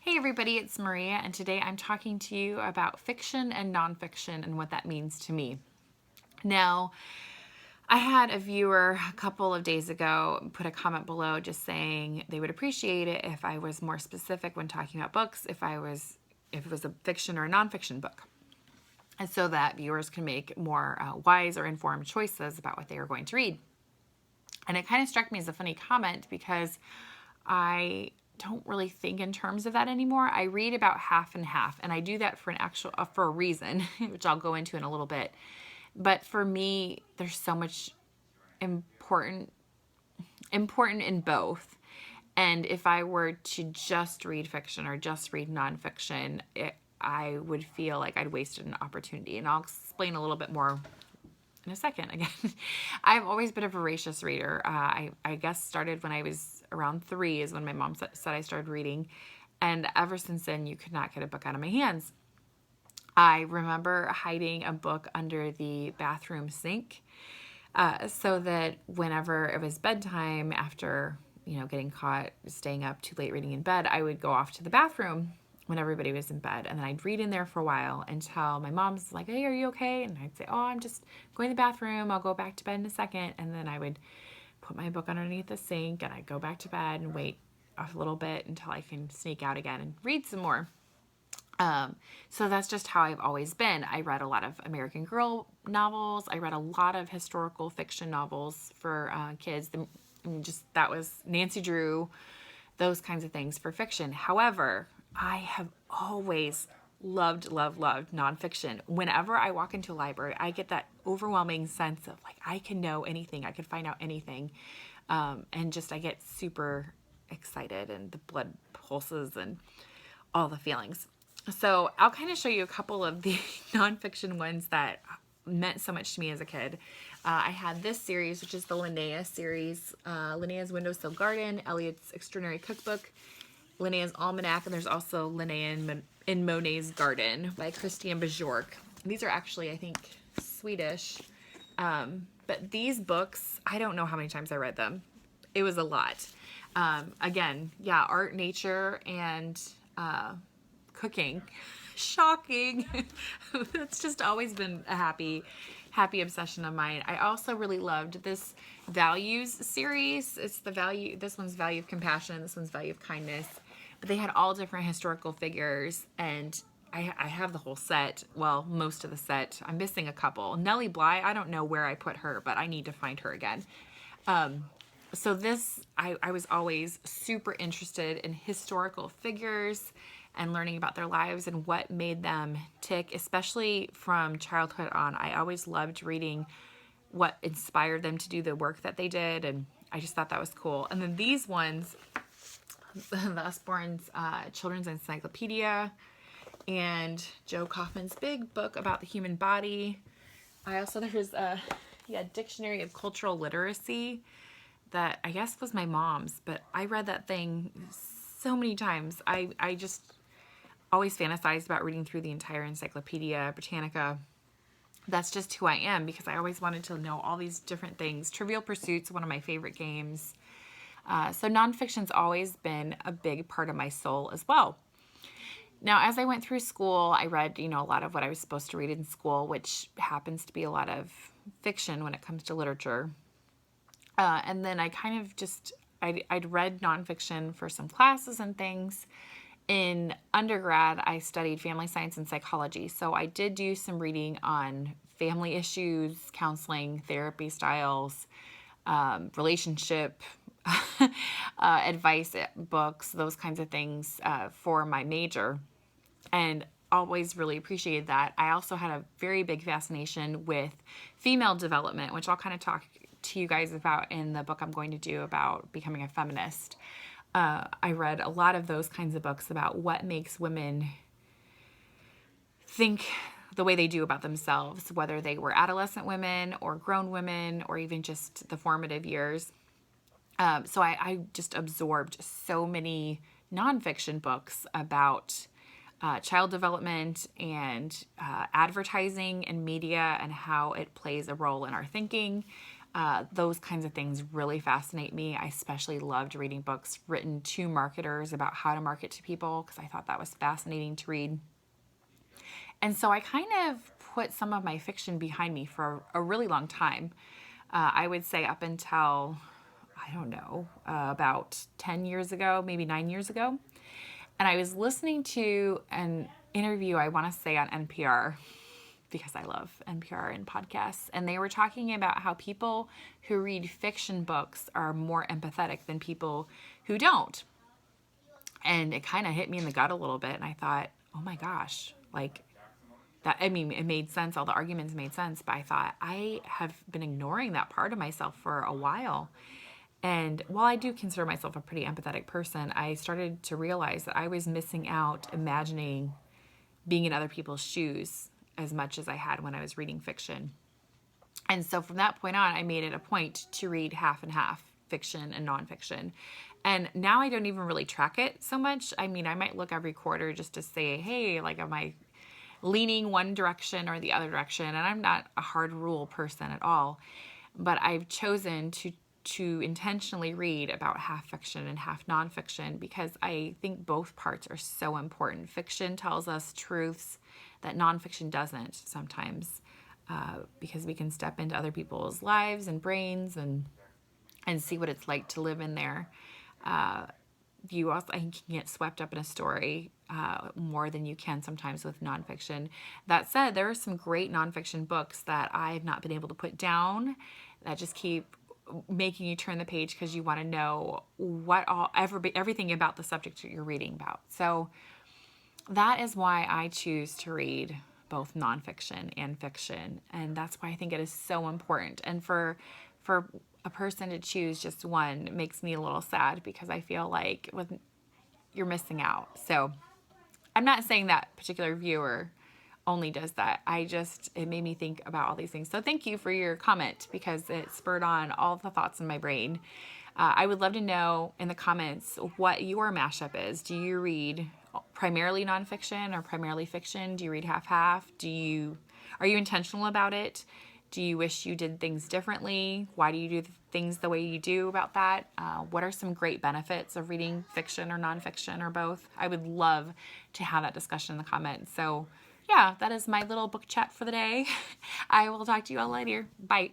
Hey everybody, it's Maria, and today I'm talking to you about fiction and nonfiction and what that means to me. Now, I had a viewer a couple of days ago put a comment below just saying they would appreciate it if I was more specific when talking about books, if it was a fiction or a nonfiction book, and so that viewers can make more wise or informed choices about what they are going to read. And it kind of struck me as a funny comment because I don't really think in terms of that anymore. I read about half and half, and I do that for a reason, which I'll go into in a little bit. But for me, there's so much important in both. And if I were to just read fiction or just read nonfiction, I would feel like I'd wasted an opportunity. And I'll explain a little bit more in a second. Again, I've always been a voracious reader. I guess started when I was around 3 is when my mom said I started reading. And ever since then, you could not get a book out of my hands. I remember hiding a book under the bathroom sink so that whenever it was bedtime, after getting caught staying up too late reading in bed, I would go off to the bathroom when everybody was in bed, and then I'd read in there for a while until my mom's like, "Hey, are you okay?" And I'd say, "Oh, I'm just going to the bathroom. I'll go back to bed in a second." And then I would put my book underneath the sink, and I'd go back to bed and wait a little bit until I can sneak out again and read some more. So that's just how I've always been. I read a lot of American Girl novels. I read a lot of historical fiction novels for kids. That was Nancy Drew, those kinds of things for fiction. However, I have always loved nonfiction. Whenever I walk into a library, I get that overwhelming sense of like, I can know anything, I can find out anything. And just, I get super excited and the blood pulses and all the feelings. So I'll kind of show you a couple of the nonfiction ones that meant so much to me as a kid. I had this series, which is the Linnea series, Linnea's Windowsill Garden, Eliot's Extraordinary Cookbook, Linnea's Almanac, and there's also Linnea in Monet's Garden by Christian Bjork. These are actually, I think, Swedish. But these books, I don't know how many times I read them. It was a lot. Again, yeah, art, nature, and cooking. Shocking. That's just always been a happy obsession of mine. I also really loved this values series. It's this one's value of compassion, this one's value of kindness. But they had all different historical figures, and I have the whole set. Well, most of the set. I'm missing a couple. Nellie Bly, I don't know where I put her, but I need to find her again. So this, I was always super interested in historical figures and learning about their lives and what made them tick, especially from childhood on. I always loved reading what inspired them to do the work that they did, and I just thought that was cool. And then these ones, the Usborne's Children's Encyclopedia, and Joe Kaufman's big book about the human body. There's a Dictionary of Cultural Literacy that I guess was my mom's, but I read that thing so many times. I just always fantasized about reading through the entire Encyclopedia Britannica. That's just who I am, because I always wanted to know all these different things. Trivial Pursuit's one of my favorite games. So nonfiction's always been a big part of my soul as well. Now, as I went through school, I read, a lot of what I was supposed to read in school, which happens to be a lot of fiction when it comes to literature. And then I kind of I'd read nonfiction for some classes and things. In undergrad, I studied family science and psychology, so I did do some reading on family issues, counseling, therapy styles, relationship advice books, those kinds of things for my major, and always really appreciated that. I also had a very big fascination with female development, which I'll kind of talk to you guys about in the book I'm going to do about becoming a feminist. I read a lot of those kinds of books about what makes women think the way they do about themselves, whether they were adolescent women or grown women or even just the formative years. So I just absorbed so many nonfiction books about child development and advertising and media and how it plays a role in our thinking. Those kinds of things really fascinate me. I especially loved reading books written to marketers about how to market to people because I thought that was fascinating to read. And so I kind of put some of my fiction behind me for a really long time. I would say up until, I don't know, about 10 years ago, maybe 9 years ago. And I was listening to an interview, I want to say on NPR, because I love NPR and podcasts. And they were talking about how people who read fiction books are more empathetic than people who don't. And it kind of hit me in the gut a little bit. And I thought, oh my gosh, like that, I mean, it made sense. All the arguments made sense. But I thought, I have been ignoring that part of myself for a while. And while I do consider myself a pretty empathetic person, I started to realize that I was missing out imagining being in other people's shoes as much as I had when I was reading fiction. And so from that point on, I made it a point to read half and half, fiction and nonfiction. And now I don't even really track it so much. I mean, I might look every quarter just to say, hey, like, am I leaning one direction or the other direction? And I'm not a hard rule person at all, but I've chosen to intentionally read about half fiction and half nonfiction because I think both parts are so important. Fiction tells us truths that nonfiction doesn't sometimes, because we can step into other people's lives and brains and see what it's like to live in there. You also, I think, can get swept up in a story more than you can sometimes with nonfiction. That said, there are some great nonfiction books that I've not been able to put down that just keep making you turn the page because you want to know everything about the subject that you're reading about. So that is why I choose to read both nonfiction and fiction, and that's why I think it is so important. And for a person to choose just one makes me a little sad because I feel like you're missing out. So I'm not saying that particular viewer only does that. It made me think about all these things. So thank you for your comment because it spurred on all of the thoughts in my brain. I would love to know in the comments what your mashup is. Do you read primarily nonfiction or primarily fiction? Do you read half-half? Are you intentional about it? Do you wish you did things differently? Why do you do things the way you do about that? What are some great benefits of reading fiction or nonfiction or both? I would love to have that discussion in the comments. So yeah, that is my little book chat for the day. I will talk to you all later. Bye.